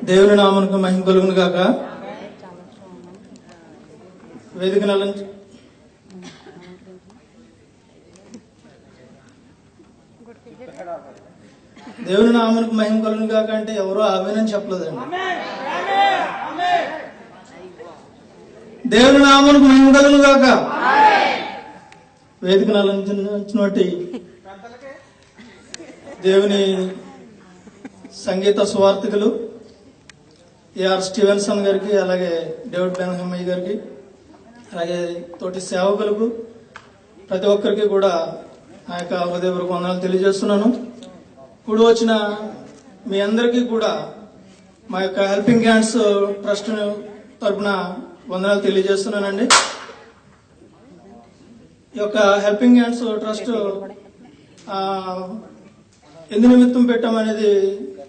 దేవుని నామమునకు మహిమ కలుగును గాక. వేదిక నలంచి దేవుని నామమునకు మహిమ కలుగును గాక అంటే ఎవరో ఆమేనని చెప్పలేదండి. దేవుని నామమునకు మహిమ కలుగును గాక. వేదిక నలంచినటువంటి దేవుని సంగీత సువార్థికులు ఏఆర్ స్టీవెన్సన్ గారికి, అలాగే డేవిడ్ బెన్హమ్మయ్య గారికి, అలాగే తోటి సేవకులకు ప్రతి ఒక్కరికి కూడా నా యొక్క హృదయపూర్వక వందనాలు తెలియజేస్తున్నాను. ఇప్పుడు వచ్చిన మీ అందరికీ కూడా మా యొక్క హెల్పింగ్ హ్యాండ్స్ ట్రస్ట్ తరఫున వందనాలు తెలియజేస్తున్నానండి. ఈ యొక్క హెల్పింగ్ హ్యాండ్స్ ట్రస్ట్ ఎందు నిమిత్తం పెట్టామనేది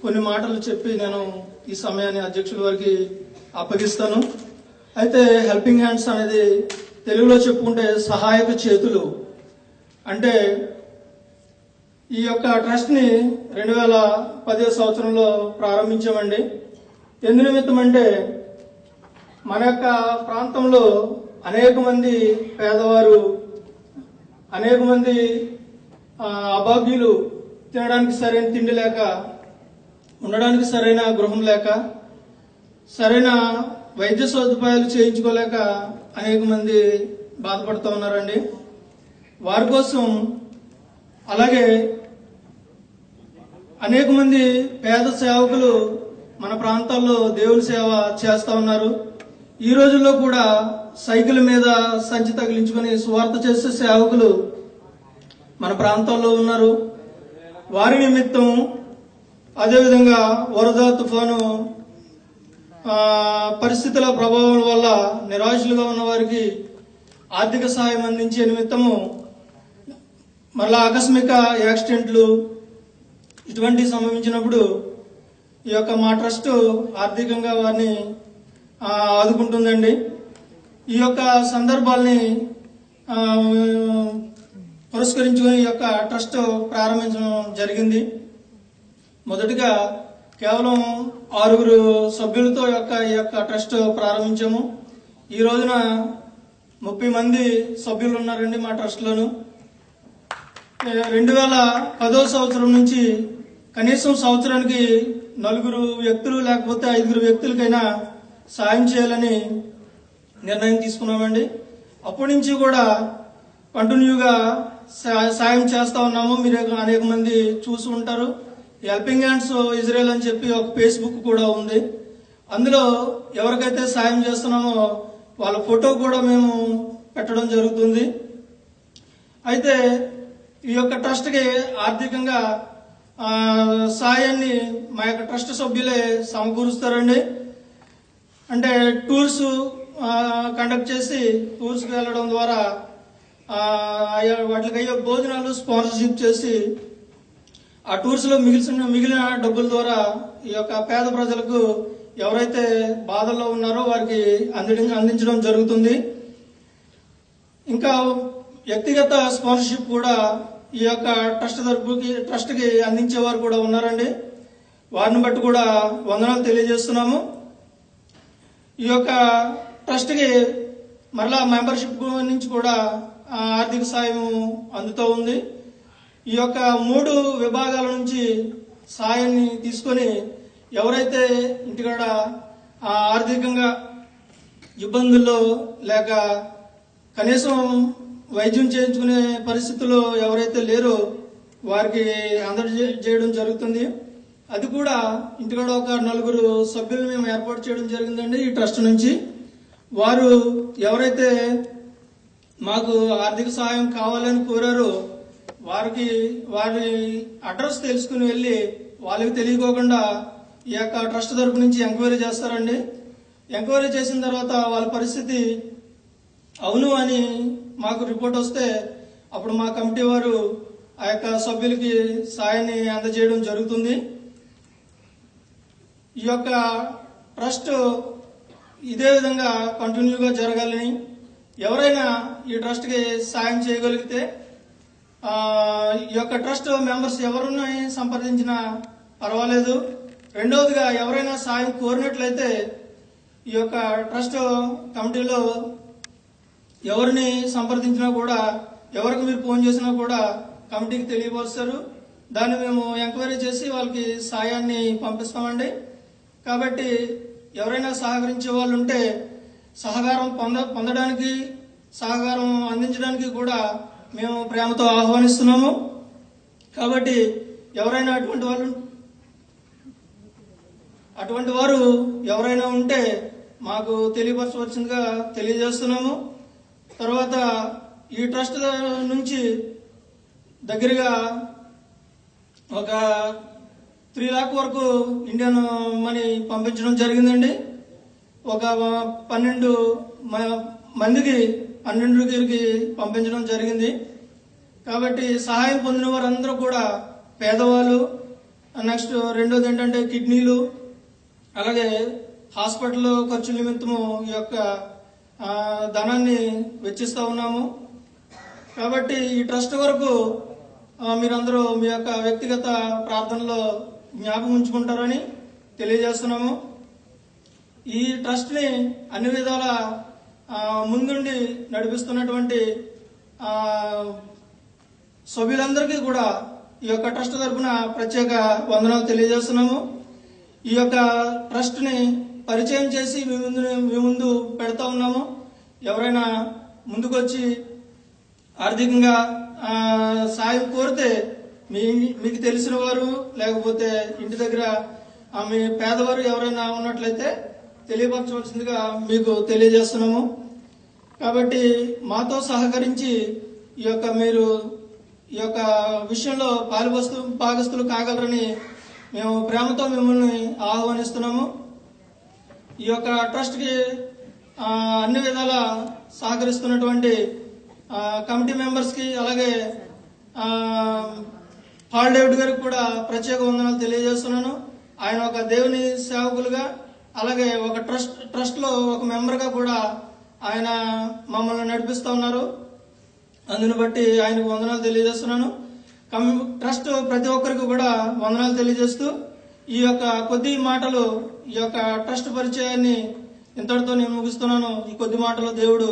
కొన్ని మాటలు చెప్పి నేను ఈ సమయాన్ని అధ్యక్షుల వారికి అప్పగిస్తాను. అయితే హెల్పింగ్ హ్యాండ్స్ అనేది తెలుగులో చెప్పుకుంటే సహాయక చేతులు. అంటే ఈ యొక్క ట్రస్ట్ ని 2010 సంవత్సరంలో ప్రారంభించామండి. ఎందు నిమిత్తం అంటే మన యొక్క ప్రాంతంలో అనేక మంది పేదవారు, అనేక మంది అభాగ్యులు తినడానికి సరైన తిండి లేక, ఉండడానికి సరైన గృహం లేక, సరైన వైద్య సదుపాయాలు చేయించుకోలేక అనేక మంది బాధపడుతూ ఉన్నారండి. వారి కోసం అలాగే అనేక మంది పేద సేవకులు మన ప్రాంతాల్లో దేవుని సేవ చేస్తూ ఉన్నారు. ఈ రోజుల్లో కూడా సైకిల్ మీద సంచి తగిలించుకుని సువార్త చేసే సేవకులు మన ప్రాంతాల్లో ఉన్నారు. వారి నిమిత్తం అదేవిధంగా వరద, తుఫాను పరిస్థితుల ప్రభావం వల్ల నిరాశలుగా ఉన్న వారికి ఆర్థిక సహాయం అందించే నిమిత్తము, మళ్ళా ఆకస్మిక యాక్సిడెంట్లు ఇటువంటి సంభవించినప్పుడు ఈ యొక్క మా ట్రస్ట్ ఆర్థికంగా వారిని ఆదుకుంటుందండి. ఈ యొక్క సందర్భాల్ని పురస్కరించుకుని ఈ యొక్క ట్రస్ట్ ప్రారంభించడం జరిగింది. మొదటిగా కేవలం 6 సభ్యులతో ఈ యొక్క ట్రస్ట్ ప్రారంభించాము. ఈ రోజున 30 మంది సభ్యులు ఉన్నారండి మా ట్రస్ట్లోను. 2010వ సంవత్సరం నుంచి కనీసం సంవత్సరానికి 4 వ్యక్తులు లేకపోతే 5 వ్యక్తులకైనా సాయం చేయాలని నిర్ణయం తీసుకున్నామండి. అప్పటి నుంచి కూడా కంటిన్యూగా సాయం చేస్తా ఉన్నాము. మీరు అనేక మంది చూసి ఉంటారు. హెల్పింగ్ హ్యాండ్స్ ఇజ్రాయెల్ అని చెప్పి ఒక ఫేస్బుక్ కూడా ఉంది. అందులో ఎవరికైతే సాయం చేస్తున్నామో వాళ్ళ ఫోటో కూడా మేము పెట్టడం జరుగుతుంది. అయితే ఈ యొక్క ట్రస్ట్కి ఆర్థికంగా సాయాన్ని మా యొక్క ట్రస్ట్ సభ్యులే సమకూరుస్తారండి. అంటే టూర్స్ కండక్ట్ చేసి టూర్స్కి వెళ్ళడం ద్వారా వాటికి అయ్యే భోజనాలు స్పాన్సర్షిప్ చేసి ఆ టూర్స్ లో మిగిలిన డబ్బుల ద్వారా ఈ యొక్క పేద ప్రజలకు ఎవరైతే బాధల్లో ఉన్నారో వారికి అందించడం జరుగుతుంది. ఇంకా వ్యక్తిగత స్పాన్సర్షిప్ కూడా ఈ యొక్క ట్రస్ట్ కి అందించేవారు కూడా ఉన్నారండి. వారిని బట్టి కూడా వందనాలు తెలియజేస్తున్నాము. ఈ యొక్క ట్రస్ట్ కి మరలా మెంబర్షిప్ నుంచి కూడా ఆర్థిక సాయం అందుతూ ఉంది. ఈ యొక్క 3 విభాగాల నుంచి సాయాన్ని తీసుకొని ఎవరైతే ఇంటికాడ ఆర్థికంగా ఇబ్బందుల్లో లేక కనీసం వైద్యం చేయించుకునే పరిస్థితుల్లో ఎవరైతే లేరో వారికి అందజేయడం జరుగుతుంది. అది కూడా ఇంటికాడ ఒక 4 సభ్యులు మేము ఏర్పాటు చేయడం జరిగిందండి ఈ ట్రస్ట్ నుంచి. వారు ఎవరైతే మాకు ఆర్థిక సహాయం కావాలని కోరారో వారి అడ్రస్ తెలుసుకుని వెళ్ళి వాళ్ళకి తెలియకోకుండా ఈ యొక్క ట్రస్ట్ తరపు నుంచి ఎంక్వైరీ చేస్తారండి. ఎంక్వైరీ చేసిన తర్వాత వాళ్ళ పరిస్థితి అవును అని మాకు రిపోర్ట్ వస్తే అప్పుడు మా కమిటీ వారు ఆ యొక్క సభ్యులకి సాయాన్ని అందజేయడం జరుగుతుంది. ఈ యొక్క ట్రస్ట్ ఇదే విధంగా కంటిన్యూగా జరగాలని, ఎవరైనా ఈ ట్రస్ట్కి సాయం చేయగలిగితే ఈ యొక్క ట్రస్ట్ మెంబర్స్ ఎవరిని సంప్రదించినా పర్వాలేదు. రెండవదిగా ఎవరైనా సాయం కోరినట్లయితే ఈ యొక్క ట్రస్ట్ కమిటీలో ఎవరిని సంప్రదించినా కూడా, ఎవరికి మీరు ఫోన్ చేసినా కూడా కమిటీకి తెలియపరుస్తారు. దాన్ని మేము ఎంక్వైరీ చేసి వాళ్ళకి సాయాన్ని పంపిస్తామండి. కాబట్టి ఎవరైనా సహకరించే వాళ్ళు ఉంటే సహకారం పొందడానికి, సహకారం అందించడానికి కూడా మేము ప్రేమతో ఆహ్వానిస్తున్నాము. కాబట్టి ఎవరైనా అటువంటి వారు ఎవరైనా ఉంటే మాకు తెలియపరచవలసిందిగా తెలియజేస్తున్నాము. తర్వాత ఈ ట్రస్ట్ నుంచి దగ్గరగా ఒక 3 लाख వరకు ఇండియన్ మనీ పంపించడం జరిగిందండి. ఒక 12 మందికి 12 పంపించడం జరిగింది. కాబట్టి సహాయం పొందిన వారందరూ కూడా పేదవాళ్ళు. నెక్స్ట్ రెండోది ఏంటంటే కిడ్నీలు, అలాగే హాస్పిటల్ ఖర్చు నిమిత్తము ఈ యొక్క ధనాన్ని వెచ్చిస్తూ ఉన్నాము. కాబట్టి ఈ ట్రస్ట్ వరకు మీరందరూ మీ యొక్క వ్యక్తిగత ప్రార్థనలో జ్ఞాపకం ఉంచుకుంటారని తెలియజేస్తున్నాము. ఈ ట్రస్ట్ ని అన్ని విధాల ముందుండి నడిపిస్తున్నటువంటి సభ్యులందరికీ కూడా ఈ యొక్క ట్రస్ట్ తరఫున ప్రత్యేక వందనాలు తెలియజేస్తున్నాము. ఈ యొక్క ట్రస్ట్ ని పరిచయం చేసి మీ ముందు పెడతా ఉన్నాము. ఎవరైనా ముందుకొచ్చి ఆర్థికంగా సాయం కోరితే మీకు తెలిసిన వారు లేకపోతే ఇంటి దగ్గర మీ పేదవారు ఎవరైనా ఉన్నట్లయితే తెలియపరచవలసిందిగా మీకు తెలియజేస్తున్నాము. కాబట్టి మాతో సహకరించి మీరు ఈ యొక్క విషయంలో భాగస్తులు కాగలరని మేము ప్రేమతో మిమ్మల్ని ఆహ్వానిస్తున్నాము. ఈ యొక్క ట్రస్ట్ కి అన్ని విధాల సహకరిస్తున్నటువంటి కమిటీ మెంబర్స్ కి అలాగే పాల్ డేవిడ్ గారికి కూడా ప్రత్యేక వందనాలు తెలియజేస్తున్నాను. ఆయన ఒక దేవుని సేవకులుగా అలాగే ఒక ట్రస్ట్ లో ఒక మెంబర్ గా కూడా ఆయన మమ్మల్ని నడిపిస్తా ఉన్నారు. అందుని బట్టి ఆయనకు వందనాలు తెలియజేస్తున్నాను. ట్రస్ట్ ప్రతి ఒక్కరికి కూడా వందనాలు తెలియజేస్తూ ఈ యొక్క కొద్ది మాటలు ఈ యొక్క ట్రస్ట్ పరిచయాన్ని ఇంతటితో నేను ముగిస్తున్నాను. ఈ కొద్ది మాటలు దేవుడు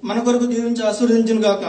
మన కొరకు దీవించి ఆశీర్వదించును గాక.